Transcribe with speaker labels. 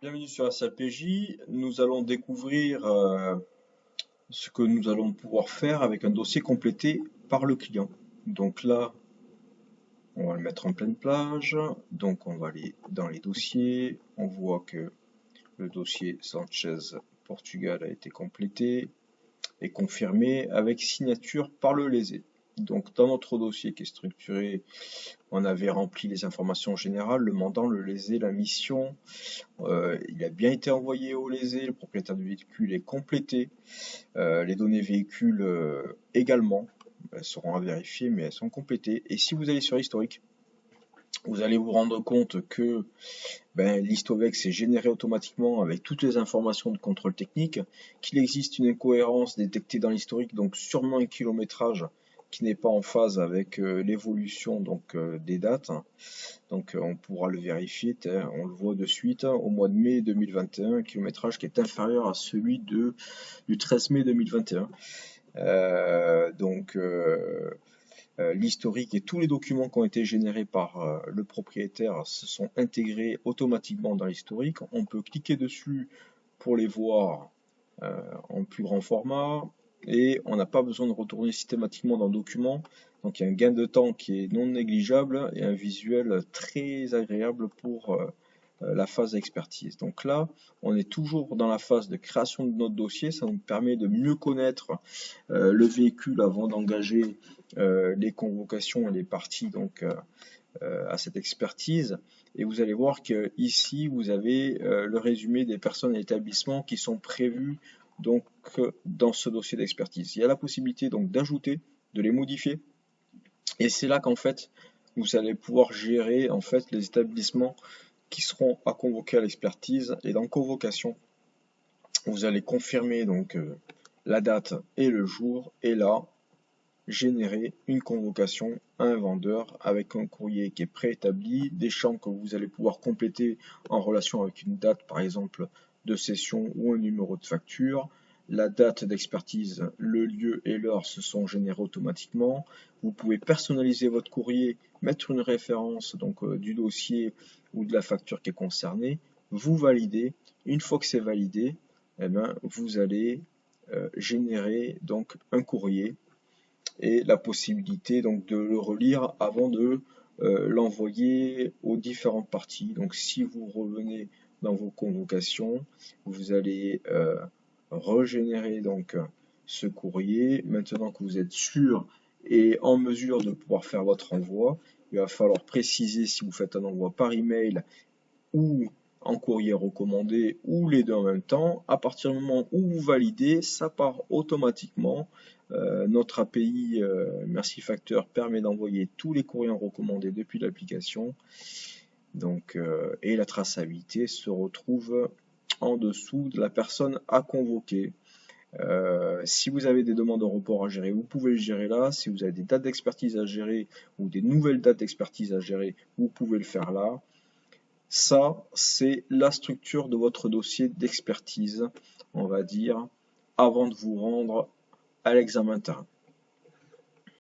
Speaker 1: Bienvenue sur SLPJ. Nous allons découvrir ce que nous allons pouvoir faire avec un dossier complété par le client. Donc là, on va le mettre en pleine page. Donc on va aller dans les dossiers. On voit que le dossier Sanchez Portugal a été complété et confirmé avec signature par le lésé. Donc dans notre dossier qui est structuré, on avait rempli les informations générales, le mandant, le lésé, la mission. Il a bien été envoyé au lésé, le propriétaire du véhicule est complété. Les données véhicules également, elles seront à vérifier mais elles sont complétées. Et si vous allez sur l'historique, vous allez vous rendre compte que l'Histovex est généré automatiquement avec toutes les informations de contrôle technique, qu'il existe une incohérence détectée dans l'historique, donc sûrement un kilométrage qui n'est pas en phase avec l'évolution des dates. Donc on pourra le vérifier, on le voit de suite, au mois de mai 2021, un kilométrage qui est inférieur à celui du 13 mai 2021. L'historique et tous les documents qui ont été générés par le propriétaire se sont intégrés automatiquement dans l'historique. On peut cliquer dessus pour les voir en plus grand format et on n'a pas besoin de retourner systématiquement dans le document. Donc il y a un gain de temps qui est non négligeable et un visuel très agréable pour la phase d'expertise. Donc là, on est toujours dans la phase de création de notre dossier. Ça nous permet de mieux connaître le véhicule avant d'engager les convocations et les parties à cette expertise. Et vous allez voir que ici vous avez le résumé des personnes et établissements qui sont prévus dans ce dossier d'expertise. Il y a la possibilité d'ajouter, de les modifier, et c'est là qu'en fait vous allez pouvoir gérer les établissements qui seront à convoquer à l'expertise. Et dans convocation, vous allez confirmer la date et le jour, et là générer une convocation à un vendeur avec un courrier qui est préétabli, des champs que vous allez pouvoir compléter en relation avec une date par exemple de session ou un numéro de facture. La date d'expertise, le lieu et l'heure se sont générés automatiquement. Vous pouvez personnaliser votre courrier, mettre une référence du dossier ou de la facture qui est concernée, vous validez. Une fois que c'est validé, vous allez générer un courrier et la possibilité de le relire avant de l'envoyer aux différentes parties. Donc si vous revenez dans vos convocations, vous allez régénérer ce courrier. Maintenant que vous êtes sûr et en mesure de pouvoir faire votre envoi, il va falloir préciser si vous faites un envoi par email ou en courrier recommandé ou les deux en même temps. À partir du moment où vous validez, ça part automatiquement. Notre API Merci Facteur permet d'envoyer tous les courriers recommandés depuis l'application. Et la traçabilité se retrouve en dessous de la personne à convoquer. Si vous avez des demandes de report à gérer, vous pouvez le gérer là. Si vous avez des dates d'expertise à gérer ou des nouvelles dates d'expertise à gérer, vous pouvez le faire là. Ça, c'est la structure de votre dossier d'expertise, on va dire, avant de vous rendre à l'examen terrain.